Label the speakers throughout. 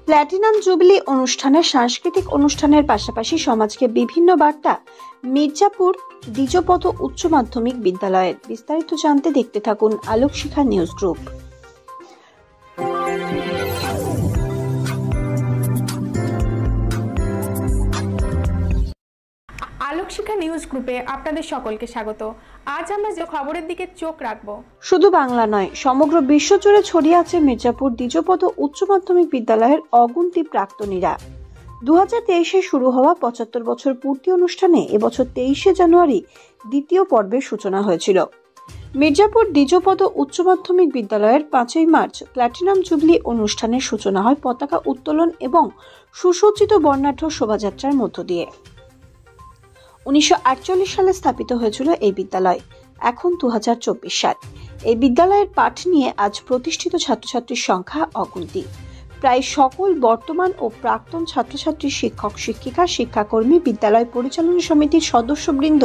Speaker 1: Platinum jubilee অনুষ্ঠানে সাংস্কৃতিক অনুষ্ঠানের পাশাপাশি সমাজকে বিভিন্ন বার্তা মির্জাপুর দ্বিজপদ উচ্চ মাধ্যমিক বিদ্যালয়ের। বিস্তারিত জানতে দেখতে থাকুন Alokshikha news group.
Speaker 2: Alokshikha news গ্রুপে আপনাদের সকলকে স্বাগত। আজ আমরা যে খবরের দিকে চোখ রাখবো,
Speaker 1: শুধু বাংলা নয়, সমগ্র বিশ্ব জুড়ে ছড়িয়ে আছে মির্জাপুর দ্বিজপদ উচ্চ মাধ্যমিক বিদ্যালয়ের অগুন্তি প্রাক্তনীরা। 2023-এ শুরু হওয়া 75 বছর পূর্তি অনুষ্ঠানে এবছর 23শে জানুয়ারি দ্বিতীয় পর্বের সূচনা হয়েছিল। মির্জাপুর দ্বিজপদ উচ্চ মাধ্যমিক বিদ্যালয়ের 5ই মার্চ প্ল্যাটিনাম জুবলি অনুষ্ঠানের সূচনা হয় পতাকা উত্তোলন এবং সুসজ্জিত বর্ণাঢ্য শোভাযাত্রার মধ্য দিয়ে। 1948 সালে স্থাপিত হয়েছিল এই বিদ্যালয়। এখন 2024 সাল। এই বিদ্যালয়ের পাঠ নিয়ে আজ প্রতিষ্ঠিত ছাত্রছাত্রীর সংখ্যা অগুন্তি। প্রায় সকল বর্তমান ও প্রাক্তন ছাত্রছাত্রী, শিক্ষক শিক্ষিকা, শিক্ষাকর্মী, বিদ্যালয় পরিচালনা সমিতির সদস্যবৃন্দ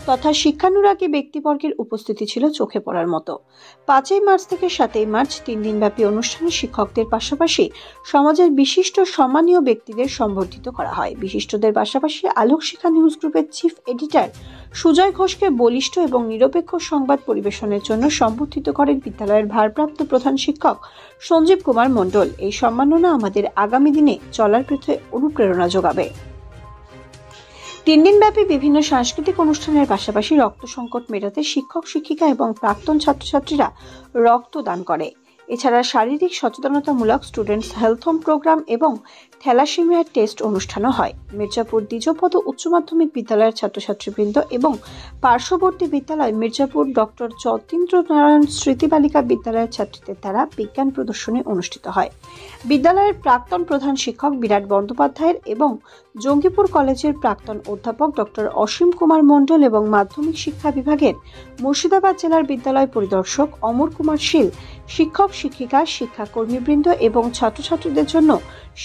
Speaker 1: তথা শিক্ষানুরাগী ব্যক্তিবর্গের উপস্থিতি ছিল চোখে পড়ার মতো। 5ই মার্চ থেকে 7ই মার্চ 3 দিনব্যাপী অনুষ্ঠানে শিক্ষকদের পাশাপাশি সমাজের বিশিষ্ট সম্মানীয় ব্যক্তিদের সম্বর্ধিত করা হয়। বিশিষ্টদের পাশাপাশি আলোকশিখা নিউজ গ্রুপের চিফ এডিটর সুজয় ঘোষকে বলিষ্ঠ এবং নিরপেক্ষ সংবাদ পরিবেশনের জন্য সম্বর্ধিত করেন বিদ্যালয়ের ভারপ্রাপ্ত প্রধান শিক্ষক সঞ্জীব কুমার মণ্ডল। এই সম্মাননা আমাদের আগামী দিনে চলার পথে অনুপ্রেরণা যোগাবে। 3 দিনব্যাপী বিভিন্ন সাংস্কৃতিক অনুষ্ঠানের পাশাপাশি রক্ত সংকট মেটাতে শিক্ষক শিক্ষিকা এবং প্রাক্তন ছাত্রছাত্রীরা রক্তদান করে। এছাড়া শারীরিক সচেতনতামূলক স্টুডেন্টস হেলথ হোম প্রোগ্রাম এবং থ্যালাসেমিয়ার টেস্ট অনুষ্ঠানও হয়। মির্জাপুর দ্বিজপদ উচ্চ মাধ্যমিক বিদ্যালয়ের ছাত্রছাত্রীবৃন্দ এবং পার্শ্ববর্তী বিদ্যালয় মির্জাপুর ডক্টর যতীন্দ্রনারায়ণ স্মৃতি বালিকা বিদ্যালয়ের ছাত্রীদের দ্বারা বিজ্ঞান প্রদর্শনী অনুষ্ঠিত হয়। বিদ্যালয়ের প্রাক্তন প্রধান শিক্ষক বিরাট বন্দ্যোপাধ্যায়ের এবং জঙ্গিপুর কলেজের প্রাক্তন অধ্যাপক ডক্টর অসীম কুমার মণ্ডল এবং মাধ্যমিক শিক্ষা বিভাগের মুর্শিদাবাদ জেলার বিদ্যালয় পরিদর্শক অমর কুমার শীল শিক্ষক শিক্ষিকা, শিক্ষাকর্মীবৃন্দ এবং ছাত্রছাত্রীদের জন্য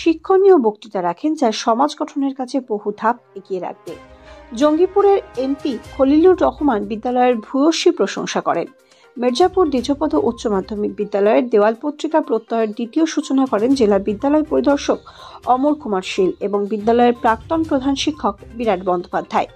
Speaker 1: শিক্ষণীয় বক্তৃতা রাখেন, যা সমাজ গঠনের কাছে বহু ধাপ এগিয়ে রাখবে। জঙ্গিপুরের এমপি খলিলুর রহমান বিদ্যালয়ের ভূয়সী প্রশংসা করেন। মির্জাপুর দ্বিজপদ উচ্চ মাধ্যমিক বিদ্যালয়ের দেওয়াল পত্রিকা প্রত্যয়ের দ্বিতীয় সূচনা করেন জেলা বিদ্যালয় পরিদর্শক অমর কুমার শীল এবং বিদ্যালয়ের প্রাক্তন প্রধান শিক্ষক বিরাট বন্দ্যোপাধ্যায়।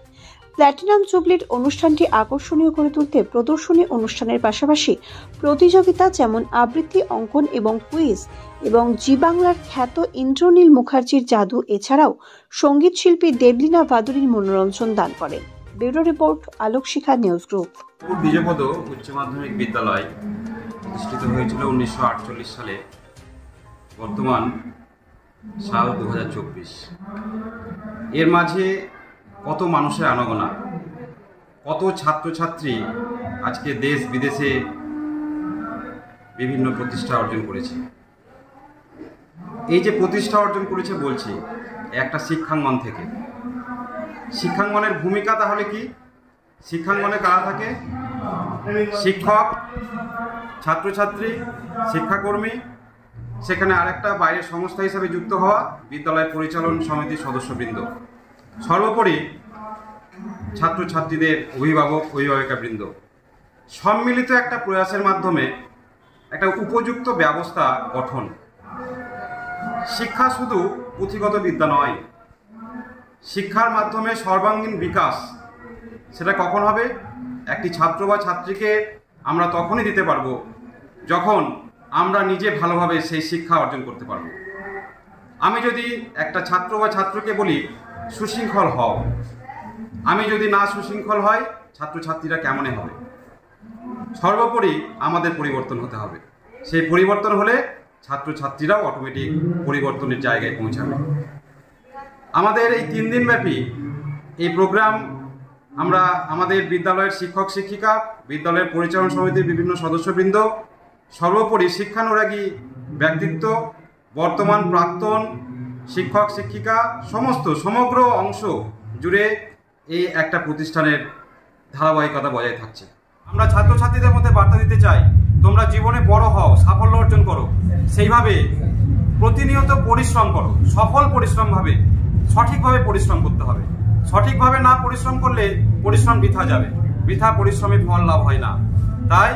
Speaker 1: প্ল্যাটিনাম জুবলির অনুষ্ঠানটি আকর্ষণীয় করে তুলতে প্রদর্শনী অনুষ্ঠানের পাশাপাশি প্রতিযোগিতা যেমন আবৃত্তি, অঙ্কন এবং কুইজ এবং জি বাংলার খ্যাত ইন্দ্রনীল মুখার্জির জাদু, এছাড়াও সঙ্গীত শিল্পী দেবলীনা ভাদুরীর মনোরঞ্জন দান করেন। Bureau report, Alokshikha news group.
Speaker 3: Dwijapada Uchcha Madhyamik বিদ্যালয় প্রতিষ্ঠিত হয়েছিল 1948 সালে। বর্তমান সাল 2024। এর মাঝে কত মানুষের আনাগোনা, কত ছাত্রছাত্রী আজকে দেশ বিদেশে বিভিন্ন প্রতিষ্ঠা অর্জন করেছে। এই যে প্রতিষ্ঠা অর্জন করেছে বলছি একটা শিক্ষাঙ্গন থেকে। শিক্ষাঙ্গনের ভূমিকা তাহলে কি? শিক্ষাঙ্গনে কারা থাকে? শিক্ষক, ছাত্রছাত্রী, শিক্ষাকর্মী, সেখানে আরেকটা বাইরের সংস্থা হিসাবে যুক্ত হওয়া বিদ্যালয় পরিচালন সমিতির সদস্যবৃন্দ, সর্বোপরি ছাত্রছাত্রীদের অভিভাবক অভিভাবিকাবৃন্দ। সম্মিলিত একটা প্রয়াসের মাধ্যমে একটা উপযুক্ত ব্যবস্থা গঠন। শিক্ষা শুধু পুঁথিগত বিদ্যা নয়, শিক্ষার মাধ্যমে সর্বাঙ্গীন বিকাশ সেটা কখন হবে? একটি ছাত্র বা ছাত্রীকে আমরা তখনই দিতে পারবো যখন আমরা নিজে ভালোভাবে সেই শিক্ষা অর্জন করতে পারবো। আমি যদি একটা ছাত্র বা ছাত্রকে বলি সুশৃঙ্খল হও, আমি যদি না সুশৃঙ্খল হয় ছাত্রছাত্রীরা কেমনে হবে? সর্বোপরি আমাদের পরিবর্তন হতে হবে। সেই পরিবর্তন হলে ছাত্রছাত্রীরাও অটোমেটিক পরিবর্তনের জায়গায় পৌঁছাবে। আমাদের এই 3 দিনব্যাপী এই প্রোগ্রাম আমরা আমাদের বিদ্যালয়ের শিক্ষক শিক্ষিকা, বিদ্যালয়ের পরিচালন সমিতির বিভিন্ন সদস্যবৃন্দ, সর্বোপরি শিক্ষানুরাগী ব্যক্তিত্ব, বর্তমান প্রাক্তন শিক্ষক শিক্ষিকা, সমগ্র অংশ জুড়ে এই একটা প্রতিষ্ঠানের ধারাবাহিকতা বজায় থাকছে। আমরা ছাত্রছাত্রীদের মধ্যে বার্তা দিতে চাই, তোমরা জীবনে বড় হও, সাফল্য অর্জন করো, সেইভাবে প্রতিনিয়ত পরিশ্রম করো। সফল পরিশ্রমভাবে, সঠিকভাবে পরিশ্রম করতে হবে। সঠিকভাবে না পরিশ্রম করলে পরিশ্রম বৃথা যাবে, বৃথা পরিশ্রমে ফল লাভ হয় না। তাই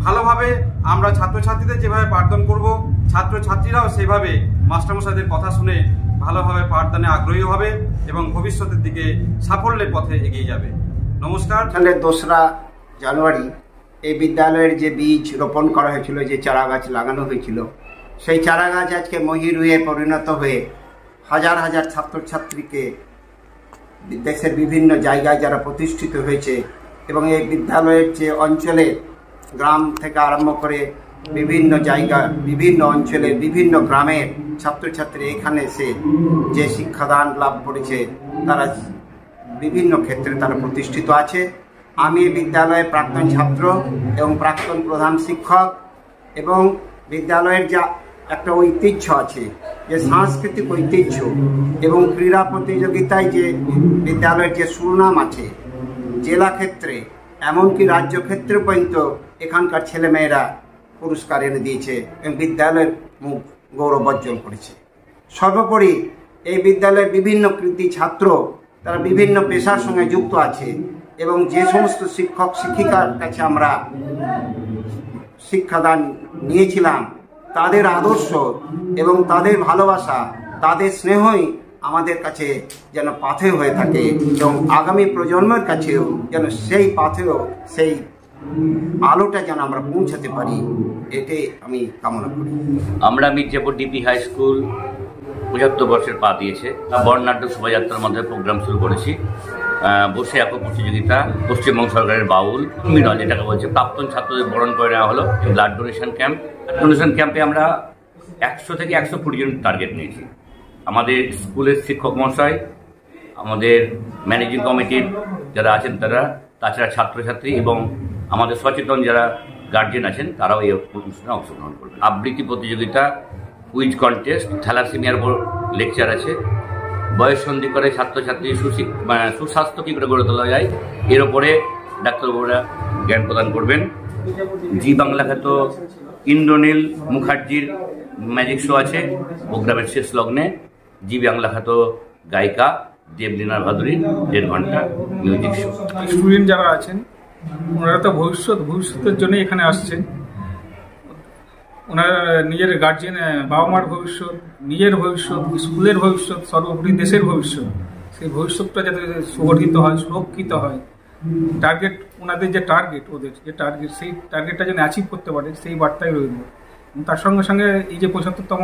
Speaker 3: ভালোভাবে আমরা ছাত্রছাত্রীদের যেভাবে পাঠদান করব, ছাত্রছাত্রীরাও সেভাবে মাস্টারমশাইদের কথা শুনে ভালোভাবে পাঠদানে আগ্রহী হবে এবং ভবিষ্যতের দিকে সাফল্যের পথে এগিয়ে যাবে। নমস্কার।
Speaker 4: 2রা জানুয়ারি এই বিদ্যালয়ের যে বীজ রোপণ করা হয়েছিল, যে চারা গাছ লাগানো হয়েছিল, সেই চারা গাছ আজকে মহিরুহে পরিণত হয়ে হাজার হাজার ছাত্রছাত্রীকে দেশের বিভিন্ন জায়গায় যারা প্রতিষ্ঠিত হয়েছে এবং এই বিদ্যালয়ের যে অঞ্চলে গ্রাম থেকে আরম্ভ করে বিভিন্ন জায়গা, বিভিন্ন অঞ্চলে, বিভিন্ন গ্রামের ছাত্রছাত্রী এখানে এসে যে শিক্ষাদান লাভ করেছে, তারা বিভিন্ন ক্ষেত্রে তারা প্রতিষ্ঠিত আছে। আমি এই বিদ্যালয়ের প্রাক্তন ছাত্র এবং প্রাক্তন প্রধান শিক্ষক, এবং বিদ্যালয়ের যা একটা ঐতিহ্য আছে, যে সাংস্কৃতিক ঐতিহ্য এবং ক্রীড়া প্রতিযোগিতায় যে বিদ্যালয়ের যে সুনাম আছে, জেলা ক্ষেত্রে এমনকি রাজ্য ক্ষেত্রে পর্যন্ত এখানকার ছেলেমেয়েরা পুরস্কার এনে দিয়েছে এবং বিদ্যালয়ের মুখ গৌরব অর্জন করেছে। সর্বোপরি এই বিদ্যালয়ের বিভিন্ন কৃতি ছাত্র তারা বিভিন্ন পেশার সঙ্গে যুক্ত আছে এবং যে সমস্ত শিক্ষক শিক্ষিকার কাছে আমরা শিক্ষাদান নিয়েছিলাম, তাদের আদর্শ এবং তাদের ভালোবাসা, তাদের স্নেহই আমাদের কাছে যেন পাথেয় হয়ে থাকে এবং আগামী প্রজন্মের কাছেও যেন সেই পাথেয়, সেই আলোটা যেন আমরা পৌঁছাতে পারি, এটাই আমি কামনা করি।
Speaker 5: আমরা মির্জাপুর ডিপি হাই স্কুল 75 বর্ষের পা দিয়েছে। বর্ণাঢ্য শোভাযাত্রার মধ্যে প্রোগ্রাম শুরু করেছি। বসে একক প্রতিযোগিতা, পশ্চিমবঙ্গ সরকারের বাউল মিলন, যেটাকে বলছে প্রাক্তন ছাত্রদের বরণ করে নেওয়া হলো। Blood donation camp. ডোনেশন ক্যাম্পে আমরা 100 থেকে 120 জন টার্গেট নিয়েছি। আমাদের স্কুলের শিক্ষক মহাশয়, আমাদের ম্যানেজিং কমিটির যারা আছেন তারা, তাছাড়া ছাত্রছাত্রী এবং আমাদের সচেতন যারা গার্জেন আছেন তারাও এই অনুষ্ঠানে অংশগ্রহণ করবে। আবৃত্তি প্রতিযোগিতা, কুইজ কন্টেস্ট, থ্যালাসেমিয়ার উপর লেকচার আছে, বয়ঃসন্ধি করে ছাত্রছাত্রী সুস্বাস্থ্য কী করে গড়ে তোলা যায় এর ওপরে ডাক্তারবাবুরা জ্ঞান প্রদান করবেন। জি বাংলা খ্যাত ইন্দ্রনীল মুখার্জির ম্যাজিক শো আছে প্রোগ্রামের শেষ লগ্নে। জি বাংলা খ্যাত গায়িকা দেবলীনা ভাদুরীর 1.5 ঘন্টা মিউজিক শো।
Speaker 6: স্টুডেন্ট যারা আছেন ওনারা তো ভবিষ্যতের জন্য এখানে আসছেন। ওনারা নিজের গার্জেন, বাবা মার ভবিষ্যৎ, নিজের ভবিষ্যৎ, স্কুলের ভবিষ্যৎ, সর্বোপরি দেশের ভবিষ্যৎ, সেই ভবিষ্যৎটা যাতে সুগঠিত হয়, সুরক্ষিত হয়, টার্গেট, ওনাদের যে টার্গেট, ওদের যে টার্গেট, সেই টার্গেটটা যেন অ্যাচিভ করতে পারে, সেই বার্তাই রইল। তার সঙ্গে সঙ্গে এই যে 75তম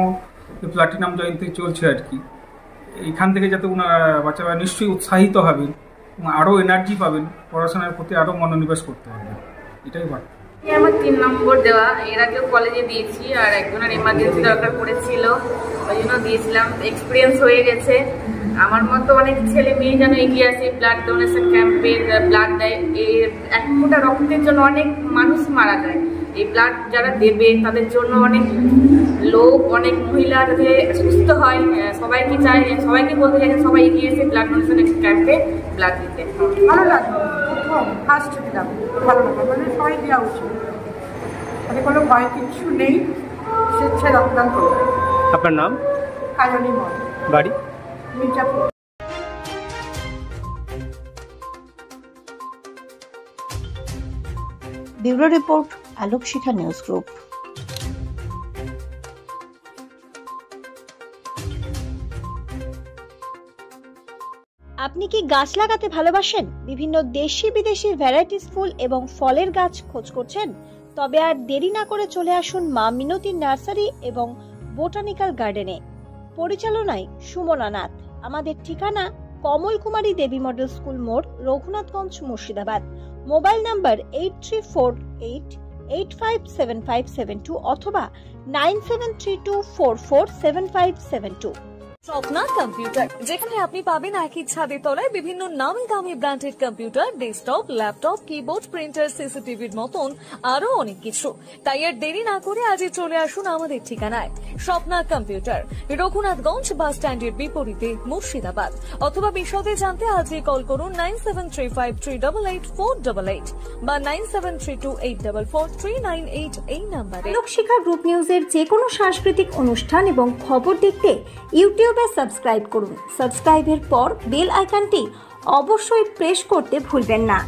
Speaker 6: প্লাটিনাম জয়ন্তী চলছে আর কি, এইখান থেকে যাতে ওনারা বাচ্চারা নিশ্চয়ই উৎসাহিত হবেন এবং আরও এনার্জি পাবেন, পড়াশোনার প্রতি আরও মনোনিবেশ করতে হবে, এটাই বার্তা।
Speaker 7: আমার 3 নম্বর দেওয়া, এর আগেও কলেজে দিয়েছি, আর একজনের এমার্জেন্সি দরকার পড়েছিল, ওই জন্য দিয়েছিলাম। এক্সপিরিয়েন্স হয়ে গেছে। আমার মতো অনেক ছেলে মেয়ে যেন এগিয়ে আসে, ব্লাড ডোনেশন ক্যাম্পে ব্লাড দেয়। এই 1 ফোঁটা রক্তের জন্য অনেক মানুষ মারা যায়। এই ব্লাড যারা দেবে তাদের জন্য অনেক লোক, অনেক মহিলা যাতে সুস্থ হয়, সবাইকে চাই, সবাইকে বলতে চাই সবাই এগিয়ে এসে ব্লাড ডোনেশন ক্যাম্পে ব্লাড দিতে।
Speaker 8: ভালো লাগলো, ফার্স্ট দিলাম, ভালো লাগলো, মানে সবাই দেওয়া উচিত, মানে কোনো ভয় কিছু নেই, স্বেচ্ছায় রক্তদান করবে।
Speaker 9: আপনার নাম?
Speaker 8: কাজনী মল,
Speaker 9: বাড়ি?
Speaker 8: মির্জাপুর।
Speaker 1: ব্যুরো রিপোর্ট, আলোক শিখা নিউজ গ্রুপ। আপনি কি গাছ লাগাতে ভালোবাসেন? বিভিন্ন দেশি বিদেশি ভ্যারাইটিস ফুল এবং ফলের গাছ খোঁজ করছেন? তবে আর দেরি না করে চলে আসুন মা মিনতি নার্সারি এবং বোটানিক্যাল গার্ডেনে। পরিচালনায় সুমনা নাথ। আমাদের ঠিকানা কমল কুমারী দেবী মডেল স্কুল মোড়, রঘুনাথগঞ্জ, মুর্শিদাবাদ। মোবাইল নাম্বার 8348857572 অথবা 9732447572।
Speaker 10: স্বপ্না কম্পিউটার, যেখানে আপনি পাবেন একই ছাদের তলায় বিভিন্ন নামি দামি branded computer, desktop, laptop, keyboard, printer, সিসিটিভির মতন আরো অনেক কিছু। তাই আর দেরি না করে আজই চলে আসুন আমাদের ঠিকানায়। স্বপ্না কম্পিউটার, রঘুনাথগঞ্জ বাস স্ট্যান্ডের বিপরীতে, মুর্শিদাবাদ। অথবা বিশদে জানতে আজই কল করুন 9735388488 বা 9732844398 এই নাম্বারে।
Speaker 11: আলোক শিখা গ্রুপ নিউজের যে কোনো সাংস্কৃতিক অনুষ্ঠান এবং খবর দেখতে ইউটিউবে সাবস্ক্রাইব করুন। সাবস্ক্রাইবের পর বেল আইকনটি অবশ্যই প্রেস করতে ভুলবেন না।